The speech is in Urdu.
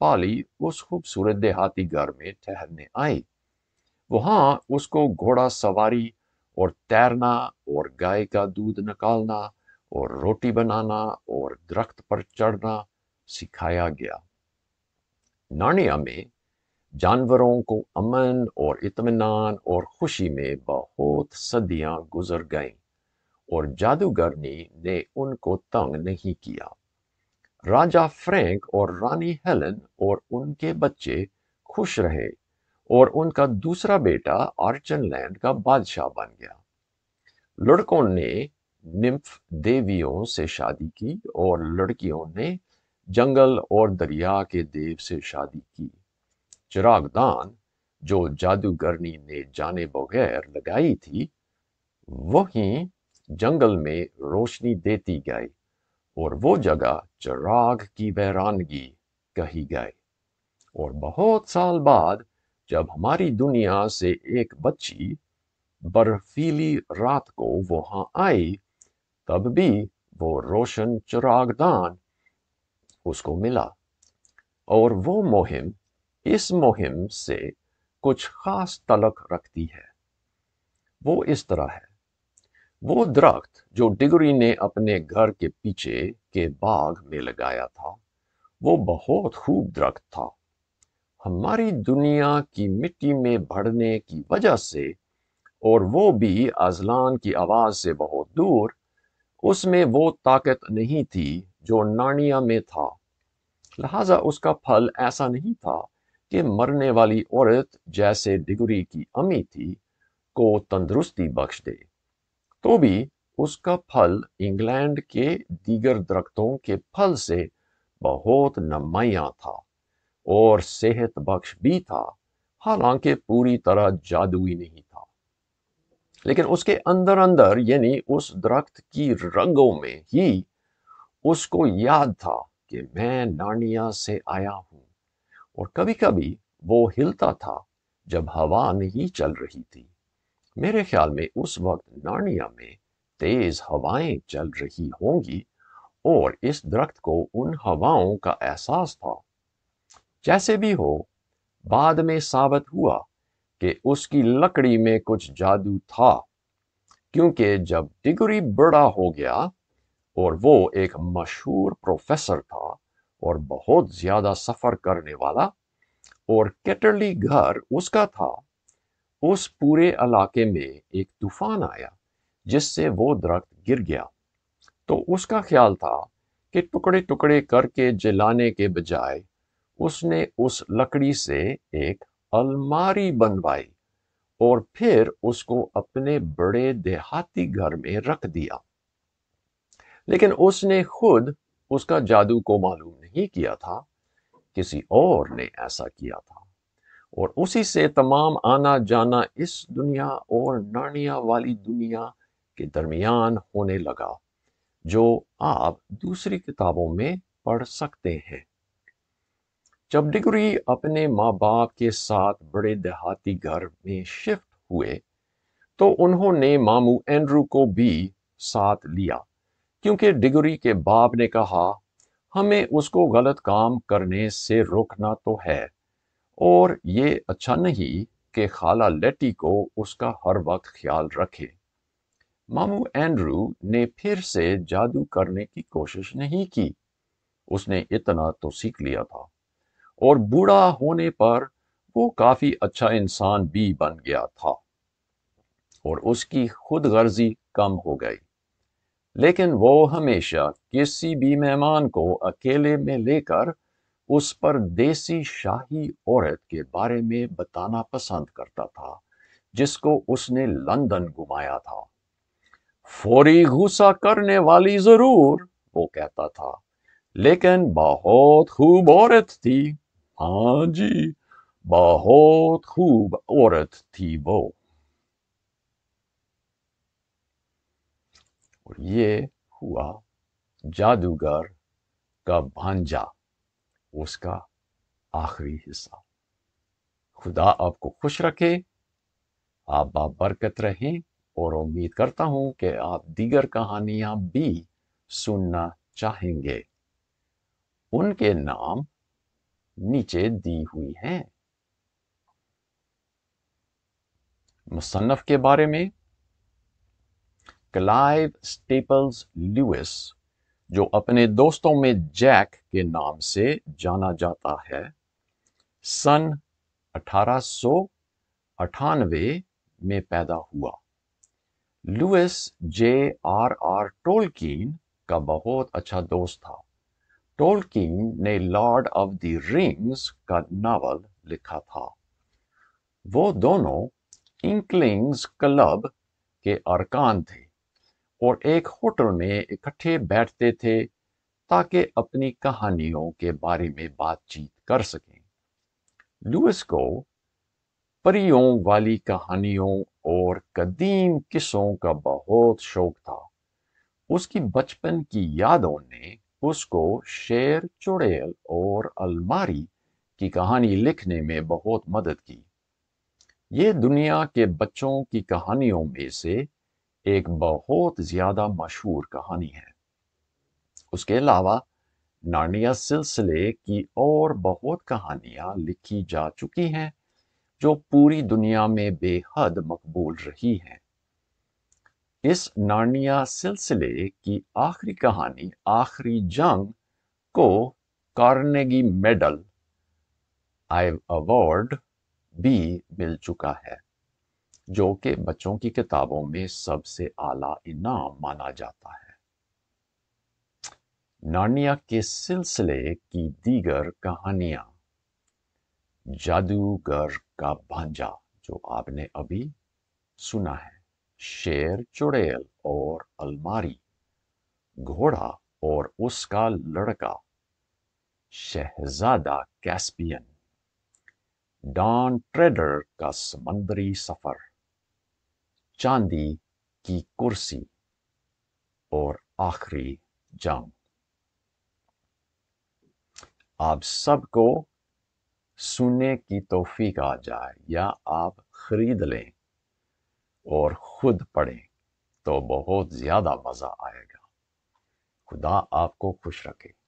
پالی اس خوبصورت دیہاتی گھر میں ٹھہرنے آئی۔ وہاں اس کو گھوڑا سواری اور تیرنا اور گائے کا دودھ نکالنا اور روٹی بنانا اور درخت پر چڑھنا سکھایا گیا۔ نارنیا میں جانوروں کو امن اور اطمینان اور خوشی میں بہت صدیاں گزر گئیں، اور جادوگرنی نے ان کو تنگ نہیں کیا۔ راجا فرینک اور رانی ہیلن اور ان کے بچے خوش رہے، اور ان کا دوسرا بیٹا آرچن لینڈ کا بادشاہ بن گیا۔ لڑکوں نے نمف دیویوں سے شادی کی اور لڑکیوں نے جنگل اور دریا کے دیو سے شادی کی۔ چراغ دان جو جادوگرنی نے جانے بغیر لگائی تھی، وہیں جنگل میں روشنی دیتی گئی، اور وہ جگہ چراغ کی ویرانگی کہی گئی۔ اور بہت سال بعد جب ہماری دنیا سے ایک بچی برفیلی رات کو وہاں آئی، تب بھی وہ روشن چراغ دان اس کو ملا۔ اور وہ مہم اس مہم سے کچھ خاص تعلق رکھتی ہے۔ وہ اس طرح ہے، وہ درخت جو ڈگری نے اپنے گھر کے پیچھے کے باغ میں لگایا تھا، وہ بہت خوب درخت تھا۔ ہماری دنیا کی مٹی میں بڑھنے کی وجہ سے، اور وہ بھی اذلان کی آواز سے بہت دور، اس میں وہ طاقت نہیں تھی جو نارنیا میں تھا۔ لہذا اس کا پھل ایسا نہیں تھا کہ مرنے والی عورت جیسے ڈگری کی امی تھی کو تندرستی بخش دے۔ تو بھی اس کا پھل انگلینڈ کے دیگر درختوں کے پھل سے بہت نمایاں تھا اور صحت بخش بھی تھا، حالانکہ پوری طرح جادوئی نہیں تھا۔ لیکن اس کے اندر اندر، یعنی اس درخت کی رگوں میں ہی، اس کو یاد تھا کہ میں نارنیا سے آیا ہوں، اور کبھی کبھی وہ ہلتا تھا جب ہوا نہیں چل رہی تھی۔ میرے خیال میں اس وقت نارنیا میں تیز ہوائیں چل رہی ہوں گی، اور اس درخت کو ان ہواؤں کا احساس تھا۔ جیسے بھی ہو، بعد میں ثابت ہوا کہ اس کی لکڑی میں کچھ جادو تھا، کیونکہ جب ڈگری بڑا ہو گیا اور وہ ایک مشہور پروفیسر تھا اور بہت زیادہ سفر کرنے والا، اور کیٹرلی گھر اس کا تھا، اس پورے علاقے میں ایک طوفان آیا جس سے وہ درخت گر گیا۔ تو اس کا خیال تھا کہ ٹکڑے ٹکڑے کر کے جلانے کے بجائے اس نے اس لکڑی سے ایک الماری بنوائی اور پھر اس کو اپنے بڑے دیہاتی گھر میں رکھ دیا۔ لیکن اس نے خود اس کا جادو کو معلوم نہیں کیا تھا، کسی اور نے ایسا کیا تھا، اور اسی سے تمام آنا جانا اس دنیا اور نارنیا والی دنیا کے درمیان ہونے لگا، جو آپ دوسری کتابوں میں پڑھ سکتے ہیں۔ جب ڈگری اپنے ماں باپ کے ساتھ بڑے دیہاتی گھر میں شفٹ ہوئے، تو انہوں نے ماموں اینڈرو کو بھی ساتھ لیا، کیونکہ ڈگری کے باپ نے کہا، ہمیں اس کو غلط کام کرنے سے روکنا تو ہے، اور یہ اچھا نہیں کہ خالہ لیٹی کو اس کا ہر وقت خیال رکھے۔ ماموں اینڈرو نے پھر سے جادو کرنے کی کوشش نہیں کی، اس نے اتنا تو سیکھ لیا تھا، اور بوڑھا ہونے پر وہ کافی اچھا انسان بھی بن گیا تھا، اور اس کی خود غرضی کم ہو گئی۔ لیکن وہ ہمیشہ کسی بھی مہمان کو اکیلے میں لے کر اس پر دیسی شاہی عورت کے بارے میں بتانا پسند کرتا تھا، جس کو اس نے لندن گھمایا تھا۔ فوری غصہ کرنے والی ضرور، وہ کہتا تھا، لیکن بہت خوب عورت تھی۔ ہاں جی، بہت خوب عورت تھی وہ۔ اور یہ ہوا جادوگر کا بھانجا، اس کا آخری حصہ۔ خدا آپ کو خوش رکھے، آپ بابرکت رہیں، اور امید کرتا ہوں کہ آپ دیگر کہانیاں بھی سننا چاہیں گے۔ ان کے نام نیچے دی ہوئی ہیں۔ مصنف کے بارے میں، کلائیو سٹیپلز لیوس، جو اپنے دوستوں میں جیک کے نام سے جانا جاتا ہے، سن 1898 میں پیدا ہوا۔ لوئس جے آر آر ٹولکین کا بہت اچھا دوست تھا۔ ٹولکین نے لارڈ آف دی رنگز کا ناول لکھا تھا۔ وہ دونوں انکلنگز کلب کے ارکان تھے اور ایک ہوٹل میں اکٹھے بیٹھتے تھے تاکہ اپنی کہانیوں کے بارے میں بات چیت کر سکیں۔ لوئس کو پریوں والی کہانیوں اور قدیم قصوں کا بہت شوق تھا۔ اس کی بچپن کی یادوں نے اس کو شیر چڑیل اور الماری کی کہانی لکھنے میں بہت مدد کی۔ یہ دنیا کے بچوں کی کہانیوں میں سے ایک بہت زیادہ مشہور کہانی ہے۔ اس کے علاوہ نارنیا سلسلے کی اور بہت کہانیاں لکھی جا چکی ہیں جو پوری دنیا میں بے حد مقبول رہی ہیں۔ اس نارنیا سلسلے کی آخری کہانی آخری جنگ کو کارنیگی میڈل ایوارڈ بھی مل چکا ہے، جو کہ بچوں کی کتابوں میں سب سے اعلیٰ انعام مانا جاتا ہے۔ نارنیا کے سلسلے کی دیگر کہانیاں، جادوگر کا بھانجا جو آپ نے ابھی سنا ہے، شیر چڑیل اور الماری، گھوڑا اور اس کا لڑکا، شہزادہ کیسپین، ڈان ٹریڈر کا سمندری سفر، چاندی کی کرسی اور آخری جنگ۔ آپ سب کو سننے کی توفیق آ جائے یا آپ خرید لیں اور خود پڑھیں تو بہت زیادہ مزہ آئے گا۔ خدا آپ کو خوش رکھے۔